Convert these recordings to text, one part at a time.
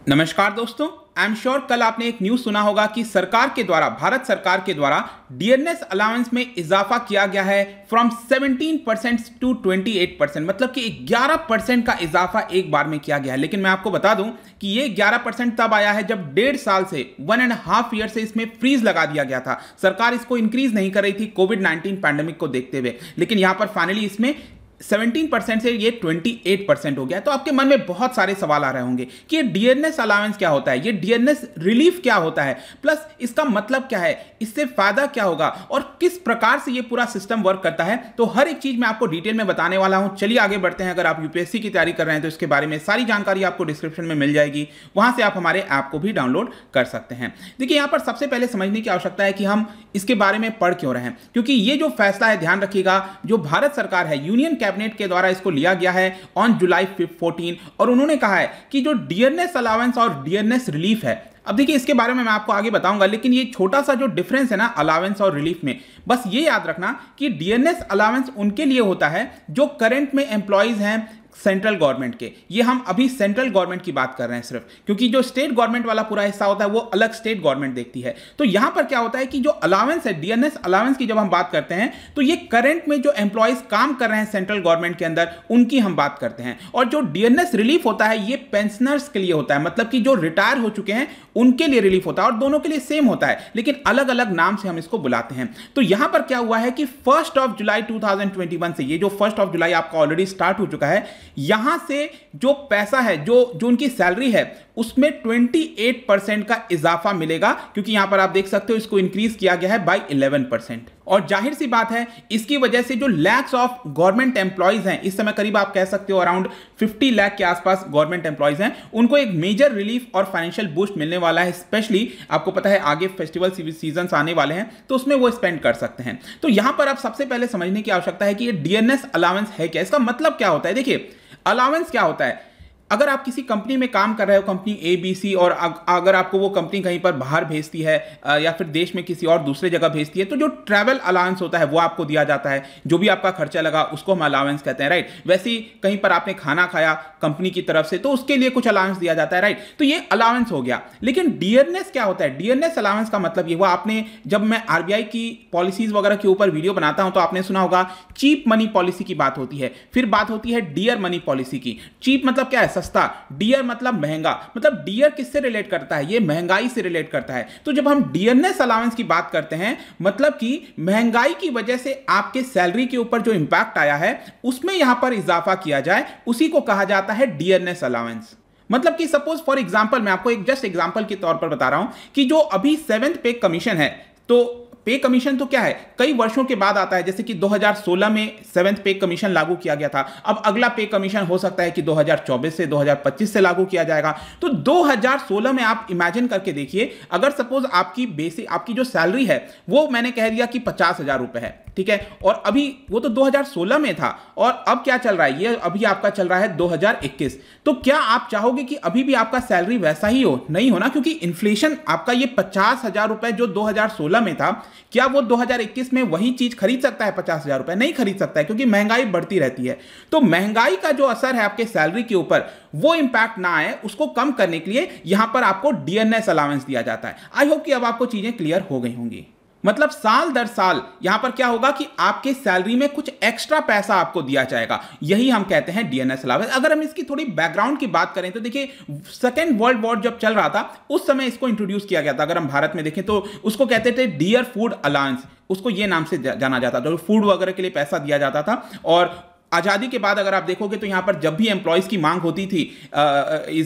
नमस्कार दोस्तों, I am sure कल आपने एक न्यूज सुना होगा कि सरकार के द्वारा, भारत सरकार के द्वारा डीएनएस अलाउंस में इजाफा किया गया है फ्रॉम 17% टू 28%, मतलब कि 11% का इजाफा एक बार में किया गया है। लेकिन मैं आपको बता दूं कि ये 11% तब आया है जब 1.5 साल से 1.5 ईयर से इसमें फ्रीज लगा दिया गया था। सरकार इसको इंक्रीज नहीं कर रही थी कोविड-19 पैंडेमिक को देखते हुए, लेकिन यहां पर फाइनली इसमें 17% से ये 28% हो गया। तो आपके मन में बहुत सारे सवाल आ रहे होंगे कि ये डीएनएस अलाउंस क्या होता है, ये डीएनएस रिलीफ क्या होता है, प्लस इसका मतलब क्या है, इससे फायदा क्या होगा और किस प्रकार से ये पूरा सिस्टम वर्क करता है। तो हर एक चीज मैं आपको डिटेल में बताने वाला हूं। चलिए आगे बढ़ते हैं। अगर आप यूपीएससी की तैयारी कर रहे हैं तो इसके बारे में सारी जानकारी आपको डिस्क्रिप्शन में मिल जाएगी, वहां से आप हमारे ऐप को भी डाउनलोड कर सकते हैं। देखिए, यहां पर सबसे पहले समझने की आवश्यकता है कि हम इसके बारे में पढ़ क्यों रहे हैं, क्योंकि ये जो फैसला है, ध्यान रखिएगा, जो भारत सरकार है, यूनियन कैबिनेट के द्वारा इसको लिया गया है ऑन जुलाई 14, और उन्होंने कहा है कि जो डीएनएस अलाउंस और डीएनएस रिलीफ है, अब देखिए इसके बारे में मैं आपको आगे बताऊंगा, लेकिन ये छोटा सा जो डिफरेंस है ना अलाउंस और रिलीफ में, बस ये याद रखना कि डीएनएस अलाउंस उनके लिए होता है जो करंट में एम्प्लॉइज हैं सेंट्रल गवर्नमेंट के। ये हम अभी सेंट्रल गवर्नमेंट की बात कर रहे हैं सिर्फ, क्योंकि जो स्टेट गवर्नमेंट वाला पूरा हिस्सा होता है वो अलग स्टेट गवर्नमेंट देखती है। तो यहां पर क्या होता है कि जो अलाउंस है, डीएनएस अलाउंस की जब हम बात करते हैं तो ये करंट में जो एम्प्लॉइज काम कर रहे हैं सेंट्रल गवर्नमेंट के अंदर, उनकी हम बात करते हैं। और जो डीएनएस रिलीफ होता है ये पेंशनर्स के लिए होता है, मतलब कि जो रिटायर हो चुके हैं उनके लिए रिलीफ होता है, और दोनों के लिए सेम होता है, लेकिन अलग अलग नाम से हम इसको बुलाते हैं। तो यहां पर क्या हुआ है कि 1 जुलाई 2021 से, ये जो 1 जुलाई आपका ऑलरेडी स्टार्ट हो चुका है, यहां से जो पैसा है, जो उनकी सैलरी है, उसमें 28% का इजाफा मिलेगा, क्योंकि यहां पर आप देख सकते हो इसको इंक्रीज किया गया है बाय 11%। और जाहिर सी बात है इसकी वजह से जो लैक्स ऑफ गवर्नमेंट एम्प्लॉइज हैं, इस समय करीब आप कह सकते हो अराउंड 50 लाख के आसपास गवर्नमेंट एम्प्लॉइज हैं, उनको एक मेजर रिलीफ और फाइनेंशियल बूस्ट मिलने वाला है। स्पेशली आपको पता है आगे फेस्टिवल सीजन आने वाले हैं, तो उसमें वो स्पेंड कर सकते हैं। तो यहां पर आप सबसे पहले समझने की आवश्यकता है कि ये डीएनएस अलाउंस है क्या, इसका मतलब क्या होता है। देखिए, अलाउंस क्या होता है, अगर आप किसी कंपनी में काम कर रहे हो, कंपनी ए बी सी, और अगर आपको वो कंपनी कहीं पर बाहर भेजती है या फिर देश में किसी और दूसरे जगह भेजती है, तो जो ट्रैवल अलाउंस होता है वो आपको दिया जाता है, जो भी आपका खर्चा लगा उसको हम अलाउंस कहते हैं, राइट। वैसे ही कहीं पर आपने खाना खाया कंपनी की तरफ से, तो उसके लिए कुछ अलाउंस दिया जाता है, राइट। तो ये अलाउंस हो गया। लेकिन डीएनएस क्या होता है, डीएनएस अलाउंस का मतलब ये हुआ, आपने जब मैं आरबीआई की पॉलिसीज वगैरह के ऊपर वीडियो बनाता हूं तो आपने सुना होगा चीप मनी पॉलिसी की बात होती है, फिर बात होती है डियर मनी पॉलिसी की। चीप मतलब क्या है, सस्ता, डियर मतलब महंगा। मतलब डियर किससे रिलेट करता है, ये महंगाई से रिलेट करता है। तो जब हम डीएनएस अलाउंस की बात करते हैं, मतलब कि महंगाई की वजह से आपके सैलरी के ऊपर जो इंपैक्ट आया है उसमें यहां पर इजाफा किया जाए, उसी को कहा जाता है डीएनएस अलाउंस। मतलब कि सपोज फॉर एग्जांपल, मैं आपको एक जस्ट एग्जांपल के तौर पर बता रहा हूं कि जो अभी 7th पे कमीशन है, तो पे कमीशन तो क्या है, कई वर्षों के बाद आता है। जैसे कि 2016 में 7th पे कमीशन लागू किया गया था, अब अगला पे कमीशन हो सकता है कि 2024 से 2025 से लागू किया जाएगा। तो 2016 में आप इमेजिन करके देखिए, अगर सपोज आपकी जो सैलरी है वो मैंने कह दिया कि 50,000 रुपए है, ठीक है, और अभी वो तो 2016 में था, और अब क्या चल रहा है, ये अभी आपका चल रहा है 2021। तो क्या आप चाहोगे कि अभी भी आपका सैलरी वैसा ही हो? नहीं होना, क्योंकि इन्फ्लेशन आपका ये 50,000 रुपए जो 2016 में था, क्या वो 2021 में वही चीज खरीद सकता है? 50,000 रुपए नहीं खरीद सकता है, क्योंकि महंगाई बढ़ती रहती है। तो महंगाई का जो असर है आपके सैलरी के ऊपर, वो इंपैक्ट ना आए, उसको कम करने के लिए यहां पर आपको डीएनएस अलाउंस दिया जाता है। आई होप कि अब आपको चीजें क्लियर हो गई होंगी। मतलब साल दर साल यहां पर क्या होगा कि आपके सैलरी में कुछ एक्स्ट्रा पैसा आपको दिया जाएगा, यही हम कहते हैं डीएनएस अलाउंस। अगर हम इसकी थोड़ी बैकग्राउंड की बात करें तो देखिए, सेकेंड वर्ल्ड वॉर जब चल रहा था उस समय इसको इंट्रोड्यूस किया गया था। अगर हम भारत में देखें तो उसको कहते थे डियर फूड अलाउंस, उसको ये नाम से जाना जाता था। फूड वगैरह के लिए पैसा दिया जाता था। और आजादी के बाद अगर आप देखोगे तो यहां पर जब भी एम्प्लॉइज की मांग होती थी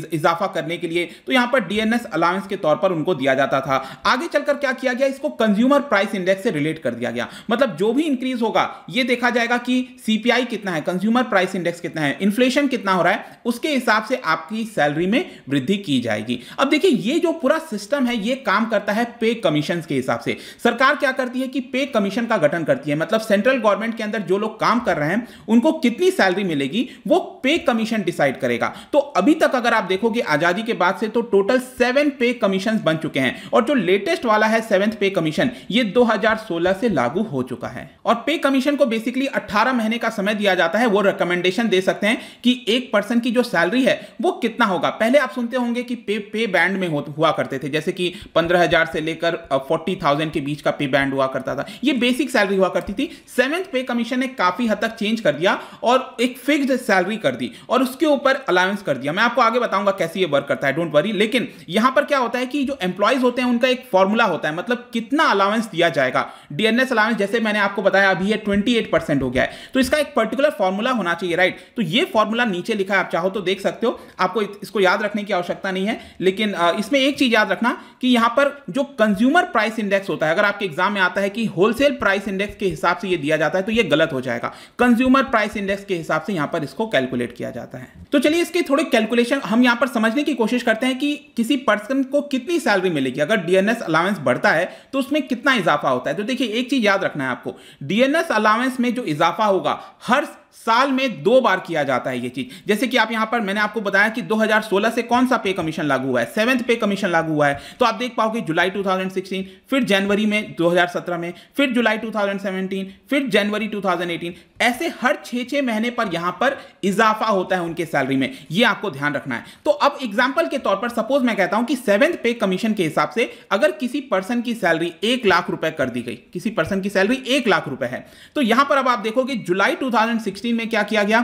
इजाफा करने के लिए, तो यहां पर डीएनएस अलाउंस के तौर पर उनको दिया जाता था। आगे चलकर क्या किया गया, इसको कंज्यूमर प्राइस इंडेक्स से रिलेट कर दिया गया। मतलब जो भी इंक्रीज होगा ये देखा जाएगा कि सीपीआई कितना है, कंज्यूमर प्राइस इंडेक्स कितना है, इन्फ्लेशन कितना हो रहा है, उसके हिसाब से आपकी सैलरी में वृद्धि की जाएगी। अब देखिए, ये जो पूरा सिस्टम है ये काम करता है पे कमीशन के हिसाब से। सरकार क्या करती है कि पे कमीशन का गठन करती है, मतलब सेंट्रल गवर्नमेंट के अंदर जो लोग काम कर रहे हैं उनको कितनी सैलरी मिलेगी वो पे कमीशन डिसाइड करेगा। तो अभी तक अगर आप देखोगे आजादी के बाद से तो टोटल 7 पे कमीशन बन चुके हैं और जो लेटेस्ट वाला है 7th पे कमीशन ये 2016 से लागू हो चुका है। और पे कमीशन को बेसिकली 18 महीने का समय दिया जाता है। वो रिकमेंडेशन दे सकते हैं कि एक पर्सन की जो सैलरी है वो कितना होगा। पहले आप सुनते होंगे कि पे बैंड में हुआ करते थे, जैसे कि 15,000 से लेकर 40,000 के बीच का पे बैंड हुआ करता था, ये बेसिक सैलरी हुआ करती थी। 7th पे कमीशन ने काफी हद तक चेंज कर दिया और एक फिक्स्ड सैलरी कर दी और उसके ऊपर अलाउंस कर दिया। मैं आपको आगे बताऊंगा कैसे ये वर्क करता है, डोंट वरी। लेकिन यहां पर क्या होता है कि जो एम्प्लॉइज होते हैं उनका एक फॉर्मूला होता है, मतलब कितना अलाउंस दिया जाएगा। डीएनएस अलाउंस जैसे मैंने आपको बताया अभी ये 28% हो गया है, तो इसका एक पर्टिकुलर फॉर्मूला होना चाहिए, राइट। तो ये फॉर्मूला नीचे लिखा है, आप चाहो तो देख सकते हो, आपको इसको याद रखने की आवश्यकता नहीं है। लेकिन इसमें एक चीज याद रखना कि यहां पर जो कंज्यूमर प्राइस इंडेक्स होता है, अगर आपके एग्जाम में आता है कि होलसेल प्राइस इंडेक्स के हिसाब से ये दिया जाता है तो ये गलत हो जाएगा। कंज्यूमर प्राइस इंडेक्स के हिसाब से यहां पर इसको कैलकुलेट किया जाता है। तो चलिए इसके थोड़े कैलकुलेशन हम यहां पर समझने की कोशिश करते हैं कि किसी पर्सन को कितनी सैलरी मिलेगी अगर डीएनएस अलाउंस बढ़ता है तो उसमें कितना इजाफा होता है। तो देखिए एक चीज याद रखना है आपको, डीएनएस अलाउंस में जो इजाफा होगा हर साल में 2 बार किया जाता है ये चीज। जैसे कि आप यहां पर मैंने आपको बताया कि 2016 से कौन सा पे कमीशन लागू हुआ है, 7th पे कमीशन लागू हुआ है। तो आप देख पाओगे जुलाई 2016, फिर जनवरी में 2017 में, फिर जुलाई 2017, फिर जनवरी 2018, ऐसे हर 6 महीने पर यहां पर इजाफा होता है उनके सैलरी में, ये आपको ध्यान रखना है। तो अब एग्जांपल के तौर पर सपोज मैं कहता हूं कि 7th पे कमीशन के हिसाब से अगर किसी पर्सन की सैलरी 1 लाख रुपए कर दी गई, किसी पर्सन की सैलरी 1 लाख रुपए है, तो यहां पर अब आप देखोगे जुलाई 2016 में क्या किया गया,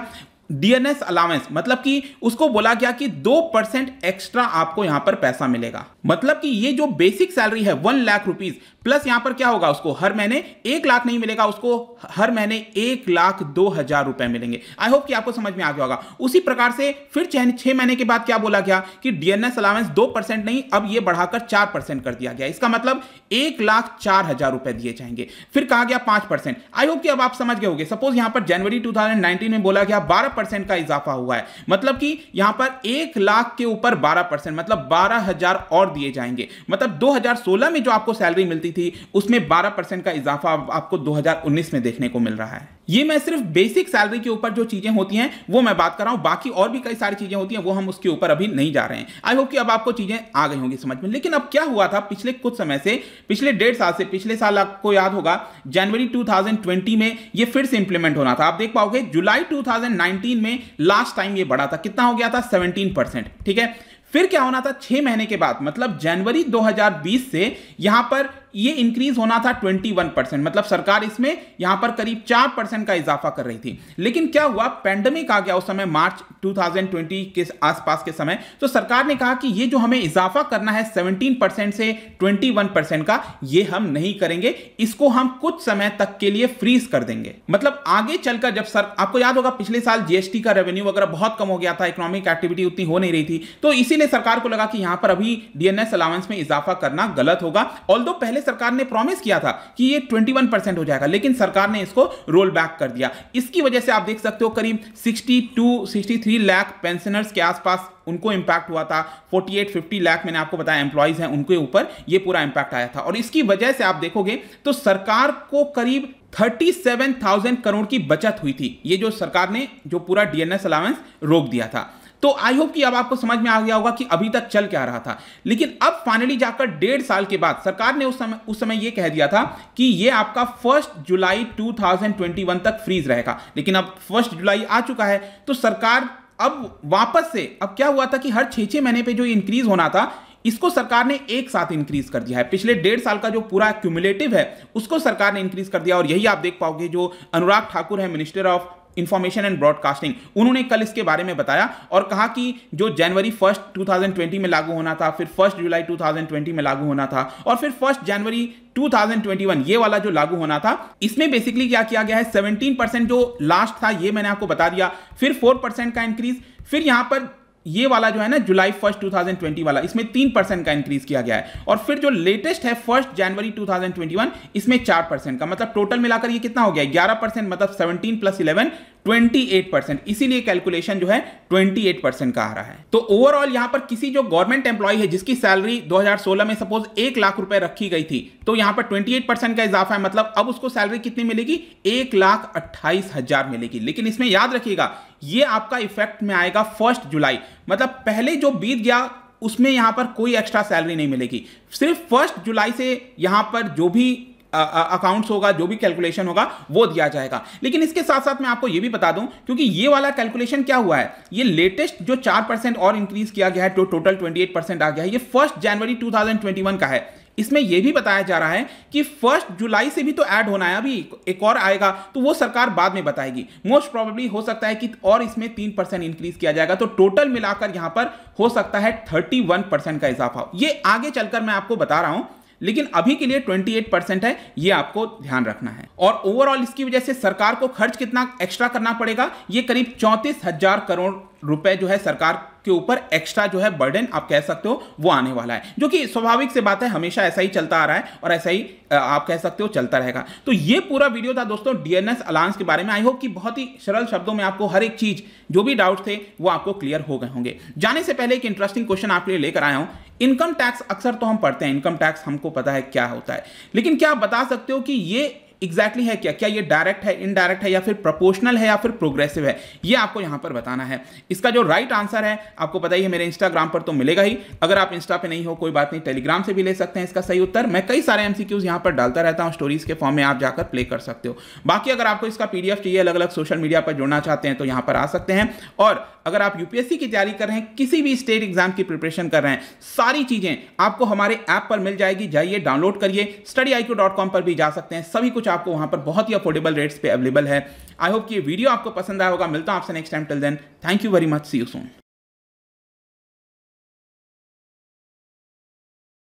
डीएनएस अलाउंस, मतलब कि उसको बोला गया कि 2% एक्स्ट्रा आपको यहां पर पैसा मिलेगा। मतलब कि ये जो बेसिक सैलरी है 1 लाख रुपीस प्लस यहां पर क्या होगा, उसको हर महीने 1 लाख नहीं मिलेगा, उसको हर महीने 1,02,000 रुपए मिलेंगे। आई होप कि आपको समझ में आ गया होगा। उसी प्रकार से फिर 6 महीने के बाद क्या बोला गया कि डीएनएस अलाउंस 2% नहीं, अब ये बढ़ाकर 4% कर दिया गया। इसका मतलब 1,04,000 रुपए दिए जाएंगे। फिर कहा गया 5%। आई होप कि अब आप समझ गए होंगे। सपोज यहां पर जनवरी 2019 में बोला गया 12% का इजाफा हुआ है, मतलब कि यहां पर 1 लाख के ऊपर 12%, मतलब 12,000 और दिए जाएंगे। मतलब 2016 में जो आपको सैलरी मिलती थी उसमें 12% का इजाफा आपको 2019 में देखने को मिल रहा है। ये मैं सिर्फ बेसिक सैलरी के ऊपर जो चीजें होती हैं वो मैं बात कर रहा हूं, बाकी और भी कई सारी चीजें होती हैं वो हम उसके ऊपर अभी नहीं जा रहे हैं। आई होप कि अब आपको चीजें आ गई होंगी समझ में। लेकिन अब क्या हुआ था पिछले कुछ समय से, पिछले 1.5 साल से, पिछले साल आपको याद होगा जनवरी 2020 में ये फिर से इंप्लीमेंट होना था। आप देख पाओगे जुलाई 2019 में लास्ट टाइम ये बढ़ा था, कितना हो गया था, 17%, ठीक है। फिर क्या होना था 6 महीने के बाद, मतलब जनवरी 2020 से यहां पर ये इंक्रीज होना था 21%, मतलब सरकार इसमें यहां पर करीब 4% का इजाफा कर रही थी। लेकिन क्या हुआ, पेंडेमिक आ गया उस समय, मार्च 2020 के आसपास के समय, तो सरकार ने कहा कि ये जो हमें इजाफा करना है 17% से 21% का, ये हम नहीं करेंगे, इसको हम कुछ समय तक के लिए फ्रीज कर देंगे। मतलब आगे चलकर जब आपको याद होगा पिछले साल जीएसटी का रेवेन्यू वगैरह बहुत कम हो गया था, इकोनॉमिक एक्टिविटी उतनी हो नहीं रही थी, तो इसीलिए सरकार को लगा कि यहां पर अभी डीएनएस अलाउंस में इजाफा करना गलत होगा। ऑल्दो पहले सरकार ने प्रॉमिस किया था कि ये 21% हो जाएगा, लेकिन सरकार ने इसको रोल बैक कर दिया। इसकी वजह से आप देख सकते हो करीब 63 लाख पेंशनर्स के आसपास उनको इंपैक्ट हुआ था। 48-50 लाख मैंने आपको बताया एम्प्लॉइज हैं, उनके ऊपर ये पूरा इंपैक्ट आया था। और इसकी वजह से आप देखोगे तो सरकार को करीब 37,000 करोड़ की बचत हुई थी, ये जो सरकार ने जो पूरा डीएनएस अलाउंस रोक दिया था। तो आई होप कि अब आपको समझ में आ गया होगा कि अभी तक चल क्या रहा था। लेकिन अब फाइनली जाकर 1.5 साल के बाद सरकार ने उस समय यह कह दिया था कि यह आपका 1 जुलाई 2021 तक फ्रीज रहेगा। लेकिन अब 1 जुलाई आ चुका है, तो सरकार अब वापस से, अब क्या हुआ था कि हर 6 महीने पे जो इंक्रीज होना था इसको सरकार ने एक साथ इंक्रीज कर दिया है। पिछले 1.5 साल का जो पूरा क्यूमुलेटिव है उसको सरकार ने इंक्रीज कर दिया। और यही आप देख पाओगे जो अनुराग ठाकुर है, minister of information and broadcasting, उन्होंने कल इसके बारे में बताया और कहा कि जो जनवरी 1 2020 में लागू होना था, फिर 1 जुलाई 2020 में लागू होना था और फिर 1 जनवरी 2021 ये वाला जो लागू होना था, इसमें बेसिकली क्या किया गया है, 17% जो लास्ट था ये मैंने आपको बता दिया, फिर 4% का इंक्रीज, फिर यहां पर ये वाला जो है ना जुलाई 1 2020 वाला, इसमें 3% का इंक्रीज किया गया है। और फिर जो लेटेस्ट है 1 जनवरी 2021, इसमें 4% का, मतलब टोटल मिलाकर ये कितना हो गया, 11%, मतलब 17 + 11 28%, इसीलिए कैलकुलेशन जो है 28% का आ रहा है। तो ओवरऑल यहां पर किसी जो गवर्नमेंट एम्प्लॉय है जिसकी सैलरी 2016 में सपोज 1 लाख रुपए रखी गई थी, तो यहां पर 28% का इजाफा है, मतलब अब उसको सैलरी कितनी मिलेगी, 1,28,000 मिलेगी। लेकिन इसमें याद रखिएगा ये आपका इफेक्ट में आएगा 1 जुलाई, मतलब पहले जो बीत गया उसमें यहां पर कोई एक्स्ट्रा सैलरी नहीं मिलेगी। सिर्फ 1 जुलाई से यहां पर जो भी अकाउंट्स होगा, जो भी कैलकुलेशन होगा वो दिया जाएगा। लेकिन इसके साथ साथ मैं आपको ये भी बता दूं, क्योंकि ये वाला कैलकुलेशन क्या हुआ है, ये लेटेस्ट जो 4% और इंक्रीज किया गया है, तो टोटल 28% आ गया है, ये 1 जनवरी 2021 का है। इसमें यह भी बताया जा रहा है कि 1 जुलाई से भी तो ऐड होना है, अभी एक और आएगा, तो वो सरकार बाद में बताएगी। मोस्ट प्रोबेबली हो सकता है कि और इसमें 3% इंक्रीज किया जाएगा, तो टोटल मिलाकर यहां पर हो सकता है 31% का इजाफा। ये आगे चलकर मैं आपको बता रहा हूं, लेकिन अभी के लिए 28% है, ये आपको ध्यान रखना है। और ओवरऑल इसकी वजह से सरकार को खर्च कितना एक्स्ट्रा करना पड़ेगा, ये करीब 34,000 करोड़ रुपए जो है सरकार के ऊपर एक्स्ट्रा जो है बर्डन आप कह सकते हो वो आने वाला है, जो कि स्वाभाविक से बात है, हमेशा ऐसा ही चलता आ रहा है और ऐसा ही आप कह सकते हो चलता रहेगा। तो ये पूरा वीडियो था दोस्तों डीएनएस अलाउंस के बारे में। आई होप कि बहुत ही सरल शब्दों में आपको हर एक चीज जो भी डाउट थे वो आपको क्लियर हो गए होंगे। जाने से पहले एक इंटरेस्टिंग क्वेश्चन आपके लिए लेकर आया हूं। इनकम टैक्स अक्सर तो हम पढ़ते हैं, इनकम टैक्स हमको पता है क्या होता है, लेकिन क्या आप बता सकते हो कि ये एग्जैक्टली है क्या ये डायरेक्ट है, इनडायरेक्ट है, या फिर प्रोपोर्शनल है, या फिर प्रोग्रेसिव है, ये आपको यहां पर बताना है। इसका जो राइट आंसर है आपको पता ही है, मेरे इंस्टाग्राम पर तो मिलेगा ही। अगर आप इंस्टा पे नहीं हो कोई बात नहीं, टेलीग्राम से भी ले सकते हैं इसका सही उत्तर। मैं कई सारे एमसीक्यूज यहां पर डालता रहता हूं, स्टोरीज के फॉर्म में आप जाकर प्ले कर सकते हो। बाकी अगर आपको इसका पीडीएफ चाहिए, अलग अलग सोशल मीडिया पर जुड़ना चाहते हैं तो यहां पर आ सकते हैं। और अगर आप यूपीएससी की तैयारी कर रहे हैं, किसी भी स्टेट एग्जाम की प्रिपरेशन कर रहे हैं, सारी चीजें आपको हमारे ऐप पर मिल जाएगी। जाइए डाउनलोड करिए, studiiq.com पर भी जा सकते हैं, सभी कुछ आपको वहां पर बहुत ही अफोर्डेबल रेट्स पे अवेलेबल है। आई होप कि ये वीडियो आपको पसंद आया होगा। मिलता हूं आपसे next time, till then thank you very much, see you soon.